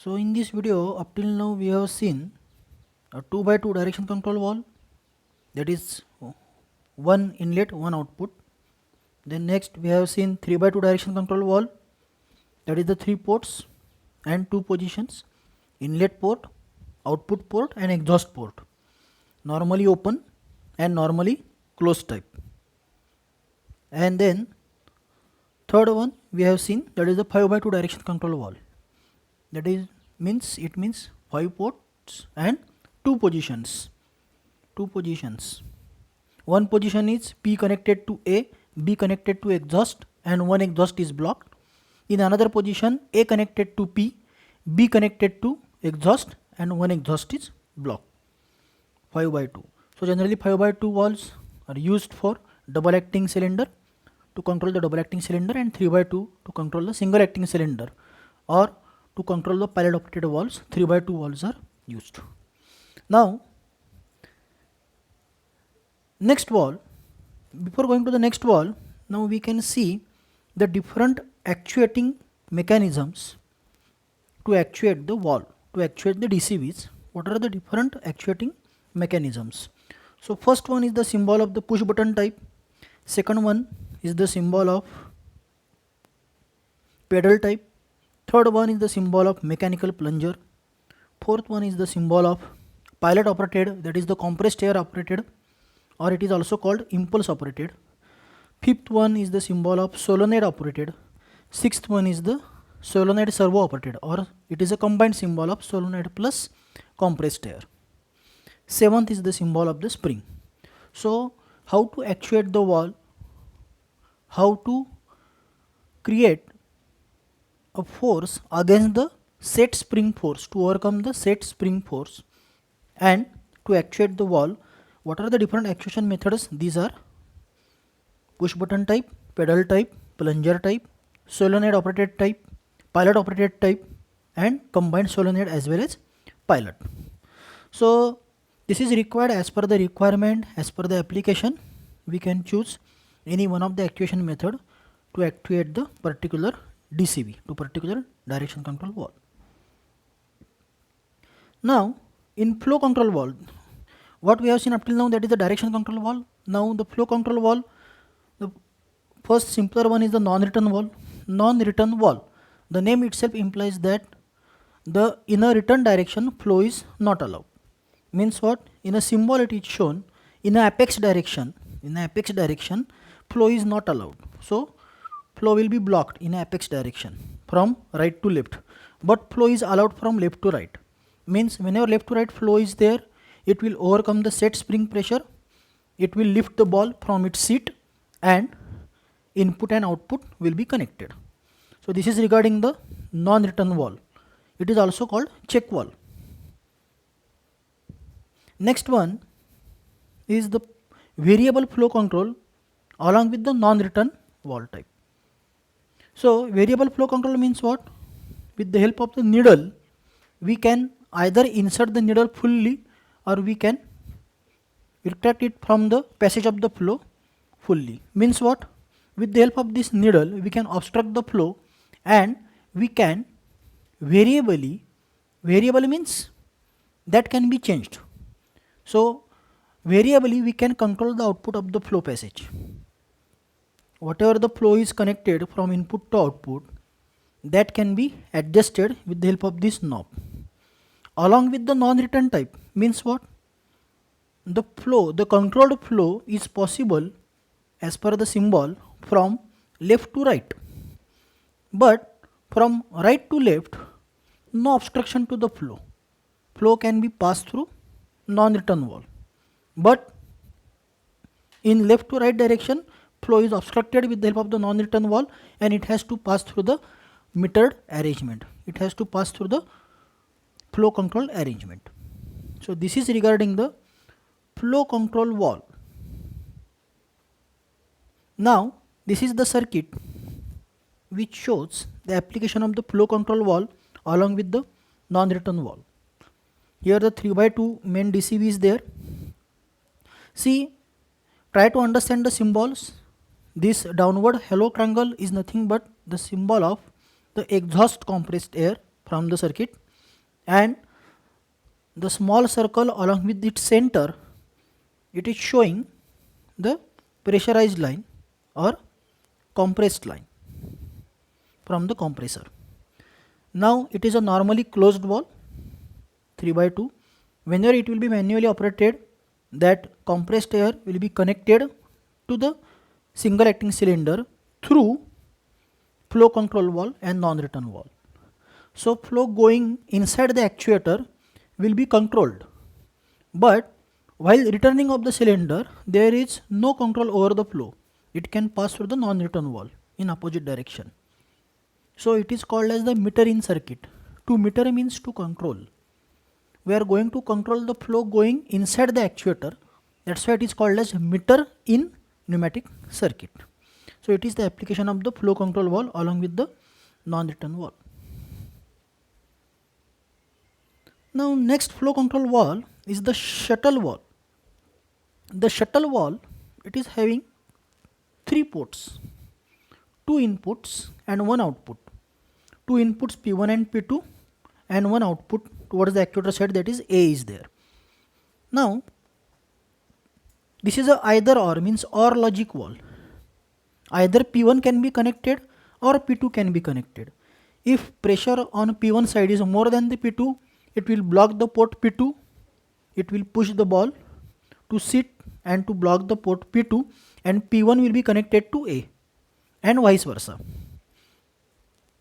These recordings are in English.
So in this video up till now we have seen a 2x2 direction control valve, that is one inlet one output. Then next we have seen 3x2 direction control valve, that is the 3 ports and 2 positions, inlet port, output port and exhaust port, normally open and normally closed type. And then third one we have seen, that is the 5x2 direction control valve, that is means 5 ports and 2 positions. One position is P connected to A, B connected to exhaust and one exhaust is blocked. In another position A connected to P, B connected to exhaust and one exhaust is blocked. 5x2. So generally 5x2 valves are used for double acting cylinder to control the double acting cylinder and 3x2 to control the single acting cylinder, or to control the pilot operated valves 3x2 valves are used. Now next valve, before going to the next valve, now we can see the different actuating mechanisms to actuate the valve, to actuate the DCVs. What are the different actuating mechanisms? So first one is the symbol of the push button type, second one is the symbol of pedal type, third one is the symbol of mechanical plunger, fourth one is the symbol of pilot operated, that is the compressed air operated, or it is also called impulse operated. Fifth one is the symbol of solenoid operated. Sixth one is the solenoid servo operated, or it is a combined symbol of solenoid plus compressed air. Seventh is the symbol of the spring. So how to actuate the valve, how to create a force against the set spring force, to overcome the set spring force, and to actuate the valve, what are the different actuation methods? These are push button type, pedal type, plunger type, solenoid operated type, pilot operated type and combined solenoid as well as pilot. So this is required as per the requirement, as per the application. We can choose any one of the actuation method to actuate the particular DCV, to particular direction control valve. Now in flow control valve, what we have seen up till now, that is the direction control valve. Now the flow control valve, the first simpler one is the non-return valve. Non-return valve, the name itself implies that the in a return direction flow is not allowed. Means what? In a symbol it is shown in a apex direction, flow is not allowed. So flow will be blocked in apex direction from right to left, but flow is allowed from left to right. Means whenever left to right flow is there, it will overcome the set spring pressure, it will lift the ball from its seat and input and output will be connected. So this is regarding the non-return valve. It is also called check valve. Next one is the variable flow control along with the non-return valve type. So variable flow control means what? With the help of the needle, we can either insert the needle fully or we can retract it from the passage of the flow fully. Means what? With the help of this needle we can obstruct the flow and we can variably means that can be changed. So variably we can control the output of the flow passage. Whatever the flow is connected from input to output, that can be adjusted with the help of this knob. Along with the non-return type means what? The flow, the controlled flow is possible as per the symbol from left to right, but from right to left no obstruction to the flow. Flow can be passed through non-return valve, but in left to right direction flow is obstructed with the help of the non-return valve and it has to pass through the metered arrangement. It has to pass through the flow control arrangement. So this is regarding the flow control valve. Now this is the circuit which shows the application of the flow control valve along with the non-return valve. Here the 3x2 main DCV is there. See, try to understand the symbols. This downward halo triangle is nothing but the symbol of the exhaust compressed air from the circuit. and the small circle along with its center, it is showing the pressurized line or compressed line from the compressor. Now it is a normally closed valve 3/2. Whenever it will be manually operated, that compressed air will be connected to the single acting cylinder through flow control valve and non-return valve. So flow going inside the actuator will be controlled, but while returning of the cylinder, there is no control over the flow. It can pass through the non-return valve in opposite direction. So it is called as the meter in circuit. To meter means to control. We are going to control the flow going inside the actuator. That's why it is called as meter in pneumatic circuit. So it is the application of the flow control valve along with the non-return valve. Now next flow control valve is the shuttle valve. The shuttle valve, it is having 3 ports, 2 inputs and 1 output. 2 inputs P1 and P2 and 1 output towards the actuator side, that is A is there. Now this is a either or, means or logic valve. Either P1 can be connected or P2 can be connected. If pressure on P1 side is more than the P2, it will block the port P2. It will push the ball to sit and to block the port P2, and P1 will be connected to A and vice versa.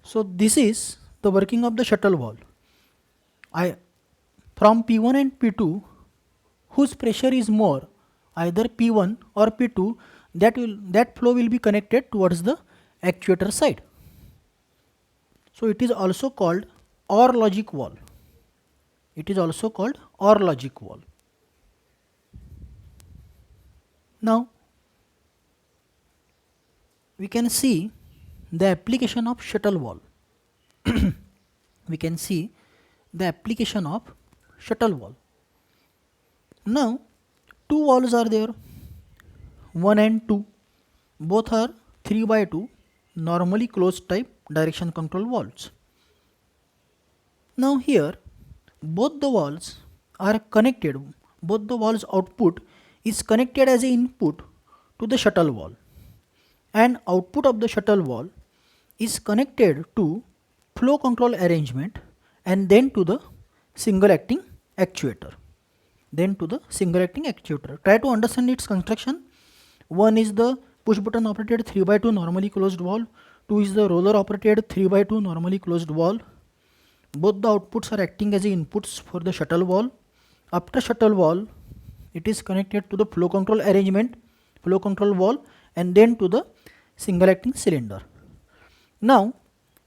So this is the working of the shuttle valve. From P1 and P2, whose pressure is more, either P1 or P2, that flow will be connected towards the actuator side. So it is also called OR logic valve. It is also called OR logic valve. Now we can see the application of shuttle valve. We can see the application of shuttle valve. Now 2 valves are there, 1 and 2. Both are 3/2 normally closed type direction control valves. Now here both the valves are connected. Both the valves output is connected as an input to the shuttle valve, and output of the shuttle valve is connected to flow control arrangement and then to the single acting actuator. Try to understand its construction. One is the push button operated 3/2 normally closed valve. 2 is the roller operated 3/2 normally closed valve. Both the outputs are acting as inputs for the shuttle valve. After shuttle valve, it is connected to the flow control arrangement, flow control valve, and then to the single acting cylinder. Now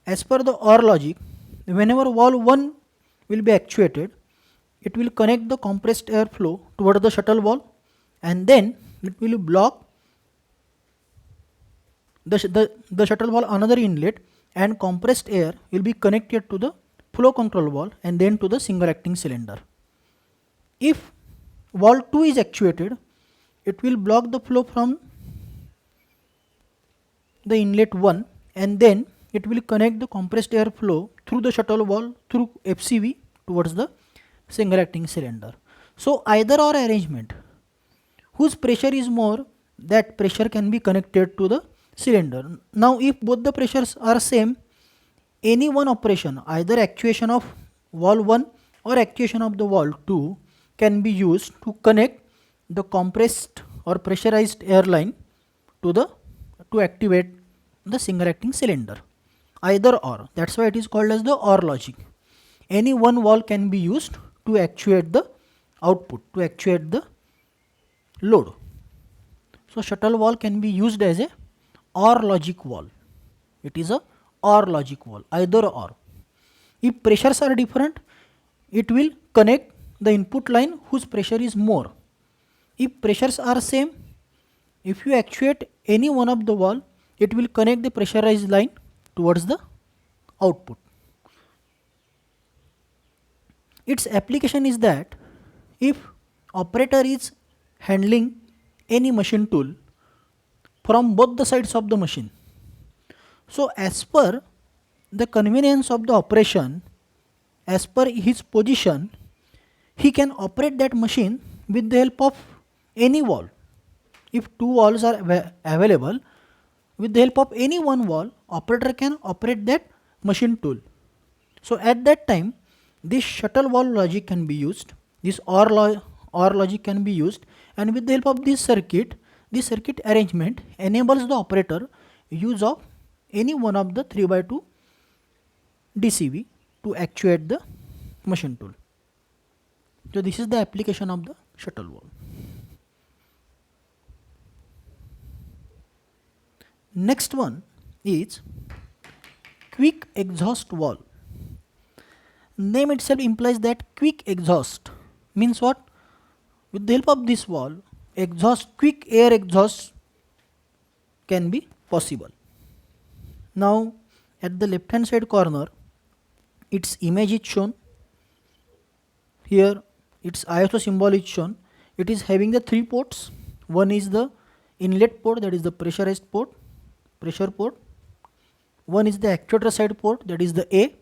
as per the OR logic, whenever valve 1 will be actuated, it will connect the compressed air flow toward the shuttle valve, and then it will block the shuttle valve another inlet, and compressed air will be connected to the flow control valve and then to the single acting cylinder. If valve 2 is actuated, it will block the flow from the inlet 1, and then it will connect the compressed air flow through the shuttle valve through FCV towards the single acting cylinder. So either or arrangement, whose pressure is more, that pressure can be connected to the cylinder. Now if both the pressures are same, any one operation, either actuation of valve 1 or actuation of the valve 2, can be used to connect the compressed or pressurized air line to activate the single acting cylinder. Either or, that's why it is called as the OR logic. Any one valve can be used to actuate the output, to actuate the load. So shuttle valve can be used as a OR logic valve. It is a OR logic valve, either or. If pressures are different, it will connect the input line whose pressure is more. If pressures are same, if you actuate any one of the valve, it will connect the pressurized line towards the output. Its application is that if operator is handling any machine tool from both the sides of the machine, so as per the convenience of the operation, as per his position, he can operate that machine with the help of any valve. If two valves are available, with the help of any one valve, operator can operate that machine tool. So at that time, this shuttle valve logic can be used, this OR logic can be used, and with the help of this circuit arrangement enables the operator use of any one of the 3x2 DCV to actuate the machine tool. So this is the application of the shuttle valve. Next one is quick exhaust valve. Name itself implies that quick exhaust means what? With the help of this valve, quick air exhaust can be possible. Now at the left hand side corner, its image is shown. Here its ISO symbol is shown. It is having the 3 ports. One is the inlet port, that is the pressure port. One is the actuator side port, that is the A,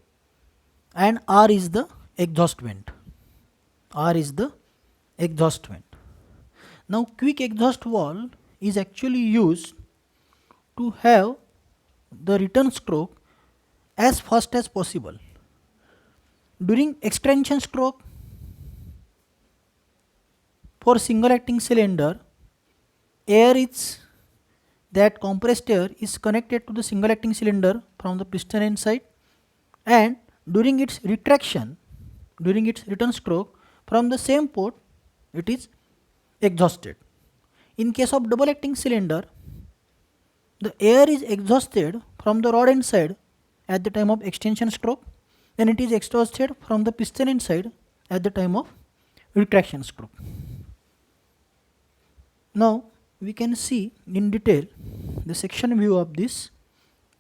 and R is the exhaust vent. Now quick exhaust valve is actually used to have the return stroke as fast as possible. During extension stroke for single acting cylinder, compressed air is connected to the single acting cylinder from the piston end side, and during its retraction, during its return stroke from the same port, it is exhausted. In case of double acting cylinder, the air is exhausted from the rod end side at the time of extension stroke, then it is exhausted from the piston end side at the time of retraction stroke. Now we can see in detail the section view of this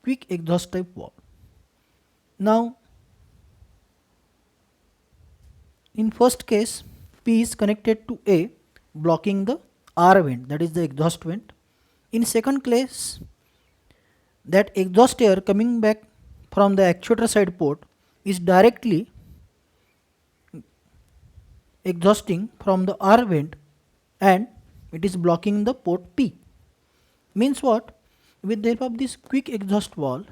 quick exhaust type valve. Now in first case, P is connected to A, blocking the R vent, that is the exhaust vent. In second case, that exhaust air coming back from the actuator side port is directly exhausting from the R vent, and it is blocking the port P. Means what? With the help of this quick exhaust valve,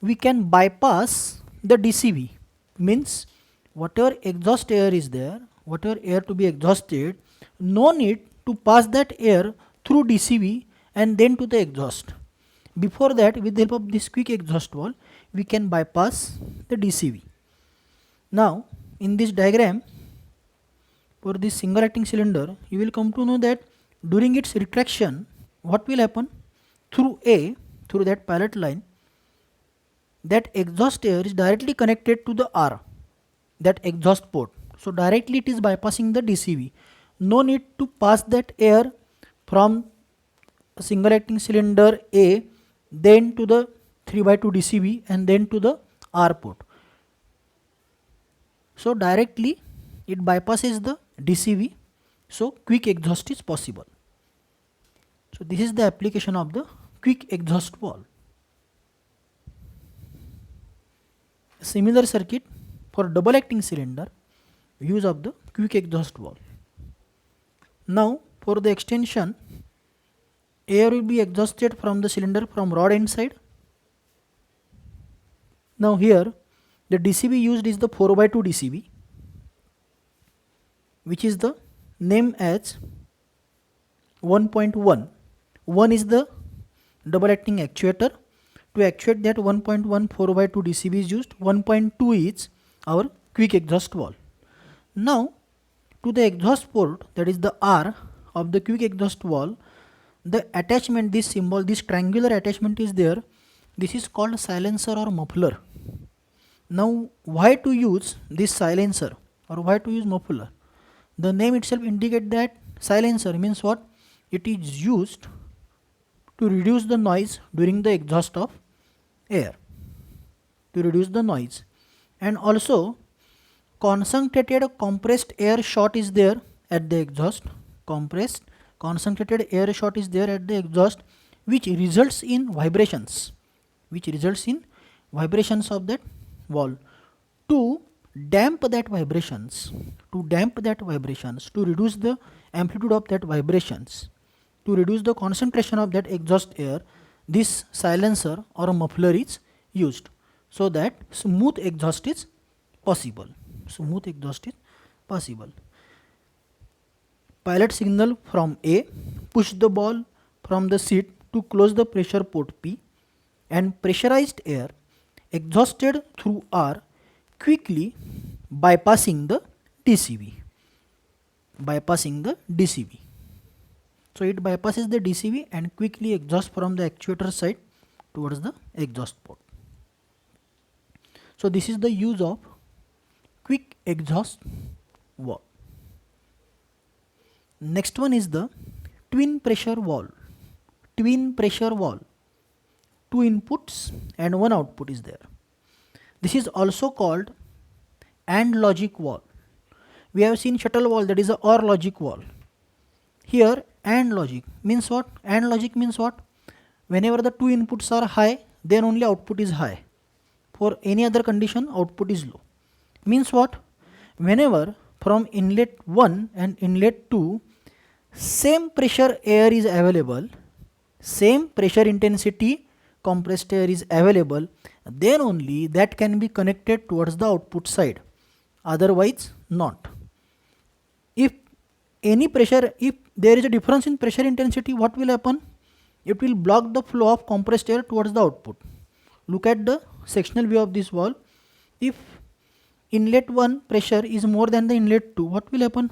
we can bypass the DCV. Means whatever exhaust air is there, whatever air to be exhausted, no need to pass that air through DCV and then to the exhaust. Before that, with the help of this quick exhaust valve, we can bypass the DCV. Now in this diagram, for this single acting cylinder, you will come to know that during its retraction, what will happen? Through A, through that pilot line, that exhaust air is directly connected to the R, that exhaust port. So directly it is bypassing the DCV. No need to pass that air from single acting cylinder A, then to the 3x2 DCV, and then to the R port. So directly it bypasses the DCV, so quick exhaust is possible. So this is the application of the quick exhaust valve. Similar circuit for double acting cylinder, use of the quick exhaust valve. Now for the extension, air will be exhausted from the cylinder from rod end side. Now here the DCV used is the 4x2 DCV, which is the name as 1.1. 1 is the double acting actuator. To actuate that 1.1 4x2 DCV is used. 1.2 is our quick exhaust valve. Now to the exhaust port, that is the R of the quick exhaust valve, the attachment, this symbol, this triangular attachment is there. This is called silencer or muffler. Now why to use this silencer or why to use muffler? The name itself indicates that silencer means what? It is used to reduce the noise during the exhaust of air, and also concentrated compressed air shot is there at the exhaust. Concentrated air shot is there at the exhaust, which results in vibrations of that valve. To damp that vibrations, to reduce the amplitude of that vibrations, to reduce the concentration of that exhaust air, this silencer or a muffler is used, so that smooth exhaust is possible. Smooth exhaust is possible. Pilot signal from A, push the ball from the seat to close the pressure port P, and pressurized air exhausted through R quickly bypassing the DCV. So it bypasses the DCV and quickly exhausts from the actuator side towards the exhaust port. So this is the use of quick exhaust valve. Next one is the twin pressure valve. Two inputs and one output is there. This is also called AND logic valve. We have seen shuttle valve, that is a OR logic valve. Here AND logic means what? AND logic means what? Whenever the two inputs are high, then only output is high. For any other condition, output is low. Means what? Whenever from inlet 1 and inlet 2 same pressure air is available, same pressure intensity compressed air is available, then only that can be connected towards the output side, otherwise not. If there is a difference in pressure intensity, what will happen? It will block the flow of compressed air towards the output. Look at the sectional view of this valve. If inlet 1 pressure is more than the inlet 2, what will happen?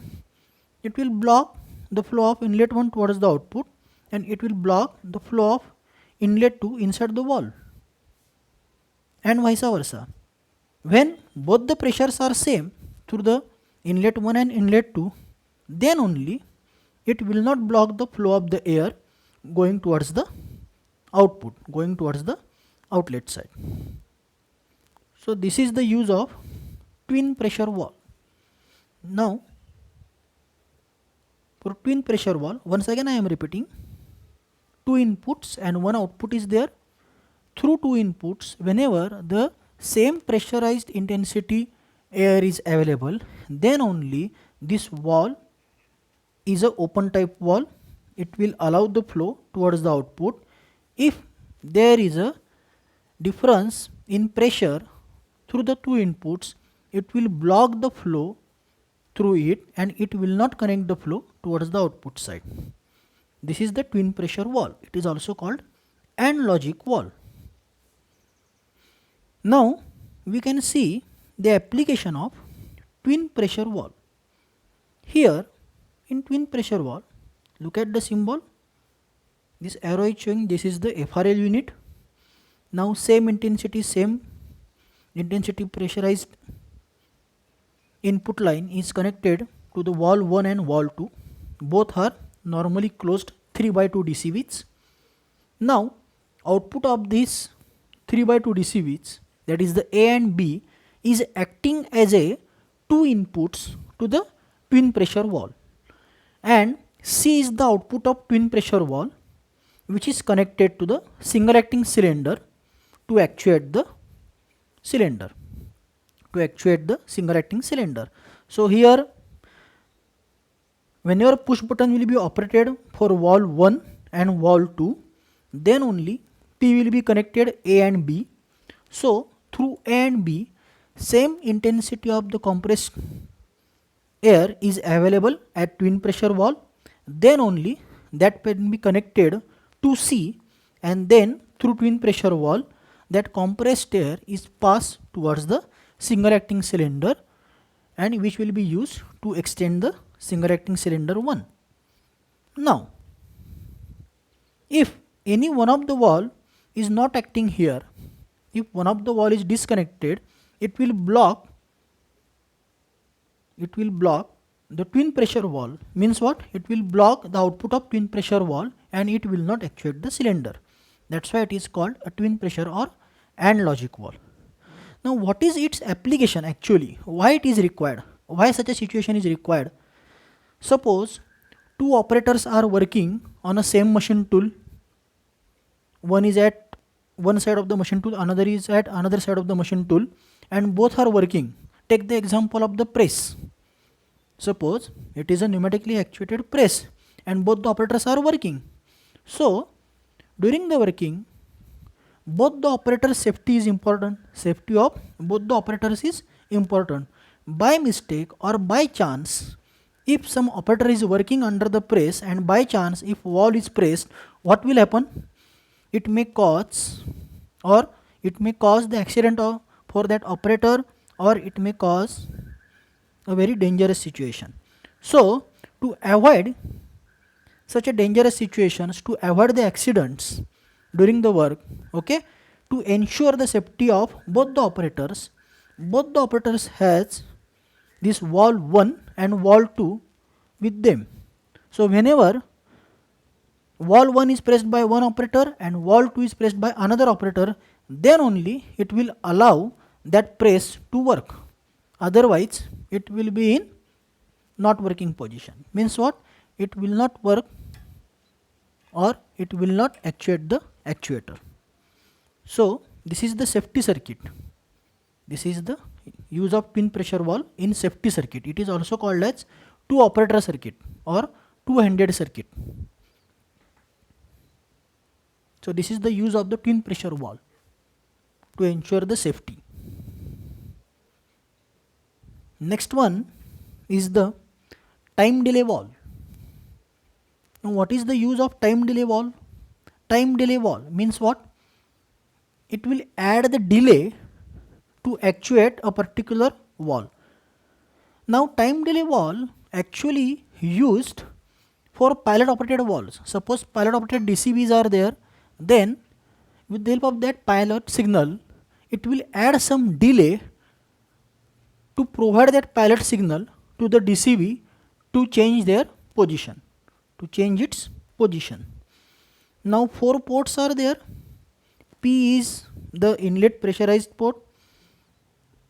It will block the flow of inlet 1 towards the output, and it will block the flow of inlet 2 inside the valve, and vice versa. When both the pressures are same through the inlet 1 and inlet 2, then only it will not block the flow of the air going towards the output, going towards the outlet side. So this is the use of twin pressure valve. Now for twin pressure valve, once again I am repeating, two inputs and one output is there. Through two inputs, whenever the same pressurized intensity air is available, then only this valve is a open type valve. It will allow the flow towards the output. If there is a difference in pressure through the two inputs, it will block the flow through it and it will not connect the flow towards the output side. This is the twin pressure valve. It is also called AND logic valve. Now we can see the application of twin pressure valve. Here in twin pressure valve, look at the symbol. This arrow is showing this is the FRL unit. Now same intensity pressurized input line is connected to the valve 1 and valve 2. Both are normally closed 3/2 DCVs. Now output of these 3/2 DCVs, that is the A and B, is acting as a two inputs to the twin pressure valve, and C is the output of twin pressure valve, which is connected to the single acting cylinder to actuate the single acting cylinder. So here whenever push button will be operated for valve 1 and valve 2, then only P will be connected A and B. So through A and B, same intensity of the compressed air is available at twin pressure valve, then only that can be connected to C, and then through twin pressure valve that compressed air is passed towards the single acting cylinder, and which will be used to extend the single acting cylinder 1. Now if any one of the valve is not acting here, if one of the valve is disconnected, it will block the twin pressure valve. Means what? It will block the output of twin pressure valve and it will not actuate the cylinder. That's why it is called a twin pressure or AND logic valve. Now what is its application actually? Why it is required? Why such a situation is required? Suppose two operators are working on a same machine tool. One is at one side of the machine tool, another is at another side of the machine tool, and both are working take the example of the press. Suppose it is a pneumatically actuated press and both the operators are working. So during the working, both the operators safety is important. Safety of both the operators is important. By mistake or by chance, if some operator is working under the press and by chance if valve is pressed, what will happen? It may cause the accident for that operator, or it may cause a very dangerous situation. So to avoid such a dangerous situations, to avoid the accidents during the work, okay, to ensure the safety of both the operators has this valve 1 and valve 2 with them. So whenever valve 1 is pressed by one operator and valve 2 is pressed by another operator, then only it will allow that press to work. Otherwise it will be in not working position. Means what? It will not work or it will not actuate the actuator. So this is the safety circuit. This is the use of twin pressure valve in safety circuit. It is also called as two operator circuit or two-handed circuit. So this is the use of the twin pressure valve to ensure the safety. Next one is the time delay valve. Now what is the use of time delay valve? Time delay valve means what? It will add the delay to actuate a particular valve. Now time delay valve actually used for pilot operated valves. Suppose pilot operated DCVs are there, then with the help of that pilot signal, it will add some delay to provide that pilot signal to the DCV to change their position, to change its position. Now 4 ports are there. P is the inlet pressurized port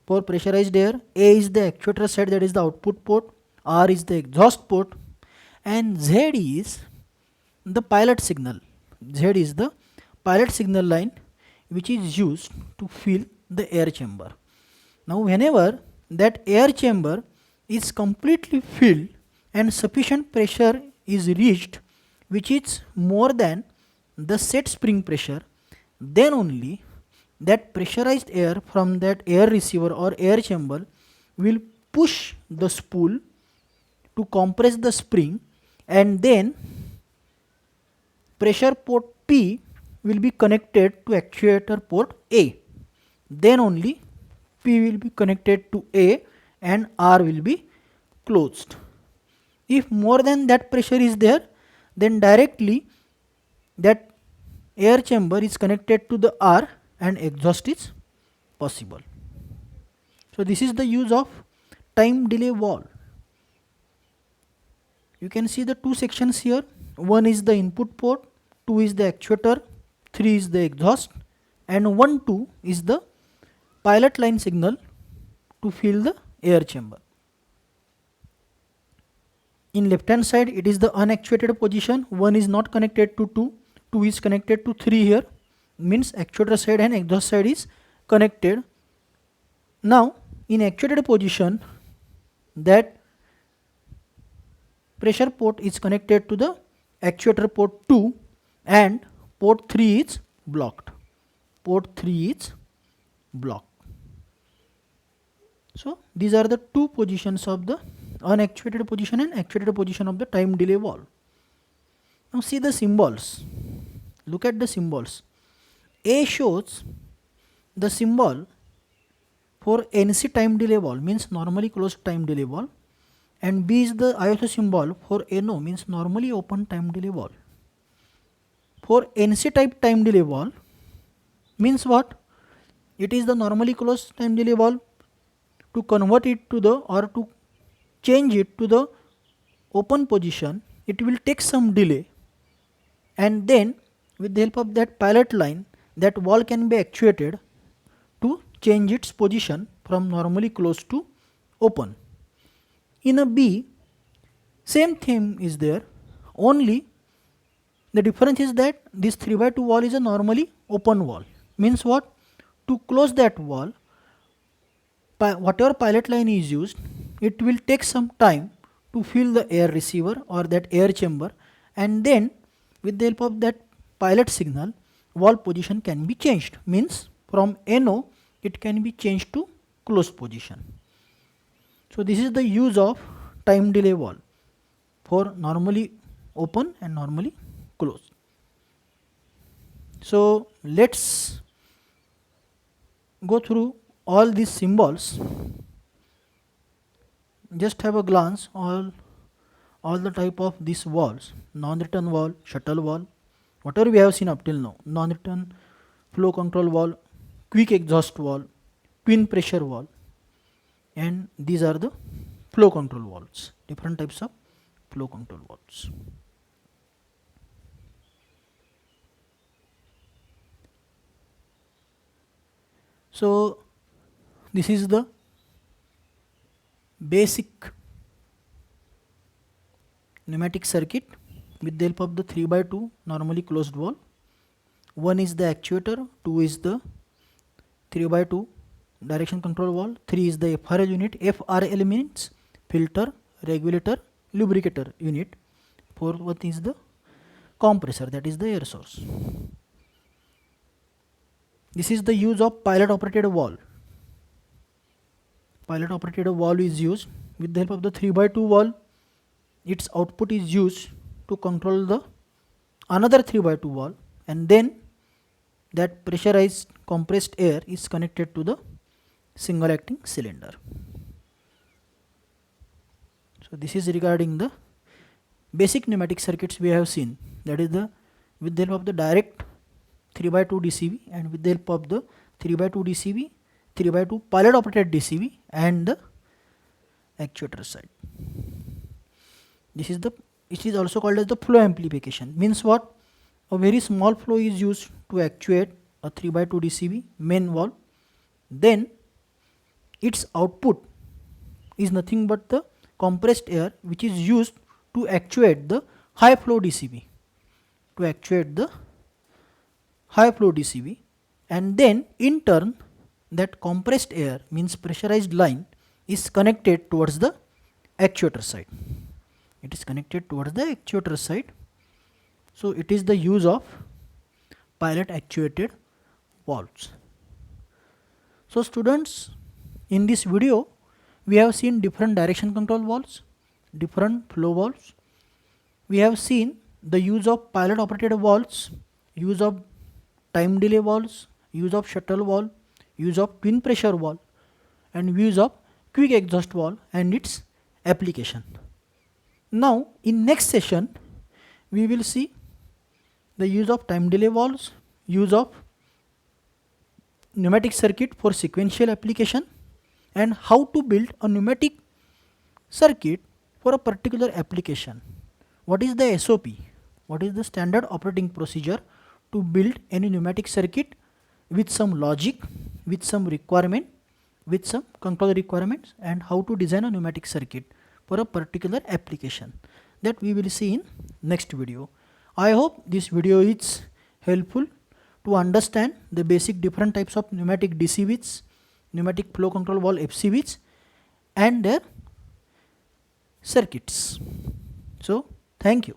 for pressurized air. A is the actuator side, that is the output port. R is the exhaust port, and Z is the pilot signal. Z is the pilot signal line which is used to fill the air chamber. Now whenever that air chamber is completely filled and sufficient pressure is reached, which is more than the set spring pressure, then only that pressurized air from that air receiver or air chamber will push the spool to compress the spring, and then pressure port P will be connected to actuator port A. Then only P will be connected to A and R will be closed. If more than that pressure is there, then directly that air chamber is connected to the R and exhaust is possible. So this is the use of time delay valve. You can see the two sections here. One is the input port, 2 is the actuator, 3 is the exhaust, and 1, 2 is the pilot line signal to fill the air chamber. In left hand side, it is the unactuated position. 1 is not connected to 2, 2 is connected to 3 here, means actuator side and exhaust side is connected. Now in actuated position, that pressure port is connected to the actuator port 2 and port 3 is blocked. Port 3 is blocked. So these are the two positions of the unactuated position and actuated position of the time delay valve. Now see the symbols. Look at the symbols. A shows the symbol for NC time delay valve, means normally closed time delay valve, and B is the ISO symbol for NO, means normally open time delay valve. For NC type time delay valve means what? It is the normally closed time delay valve. To convert it to the, or to change it to the open position, it will take some delay, and then with the help of that pilot line, that valve can be actuated to change its position from normally closed to open. In a B, same thing is there, only the difference is that this 3/2 valve is a normally open valve. Means what? To close that valve, whatever pilot line is used, it will take some time to fill the air receiver or that air chamber, and then with the help of that pilot signal, valve position can be changed. Means from NO it can be changed to closed position. So this is the use of time delay valve for normally open and normally closed. So let's go through all these symbols. Just have a glance all the type of these valves: non-return valve, shuttle valve, whatever we have seen up till now, non-return flow control valve, quick exhaust valve, twin pressure valve, and these are the flow control valves, different types of flow control valves. So this is the basic pneumatic circuit with the help of the 3x2 normally closed valve. One is the actuator, two is the 3x2 direction control valve, 3 is the FRL unit. FRL means filter, regulator, lubricator unit. 4th is the compressor, that is the air source. This is the use of pilot operated valve. Pilot operated valve is used with the help of the 3x2 valve. Its output is used to control the another 3x2 valve, and then that pressurized compressed air is connected to the single acting cylinder. So this is regarding the basic pneumatic circuits we have seen, that is the with the help of the direct 3x2 DCV and with the help of the 3x2 DCV, 3x2 pilot operated DCV and the actuator side. This is the, it is also called as the flow amplification. Means what? A very small flow is used to actuate a 3x2 DCV main valve. Then its output is nothing but the compressed air which is used to actuate the high flow DCV. To actuate the high flow DCV, and then in turn that compressed air means pressurized line is connected towards the actuator side. It is connected towards the actuator side. So it is the use of pilot actuated valves. So students, in this video we have seen different direction control valves, different flow valves. We have seen the use of pilot operated valves, use of time delay valves, use of shuttle valve, use of twin pressure valve, and use of quick exhaust valve and its application. Now in next session we will see the use of time delay valves, use of pneumatic circuit for sequential application, and how to build a pneumatic circuit for a particular application. What is the SOP? What is the standard operating procedure to build any pneumatic circuit with some logic, with some requirement, with some control requirements, and how to design a pneumatic circuit for a particular application. That we will see in next video. I hope this video is helpful to understand the basic different types of pneumatic DCVs, pneumatic flow control valve FCVs, and their circuits. So thank you.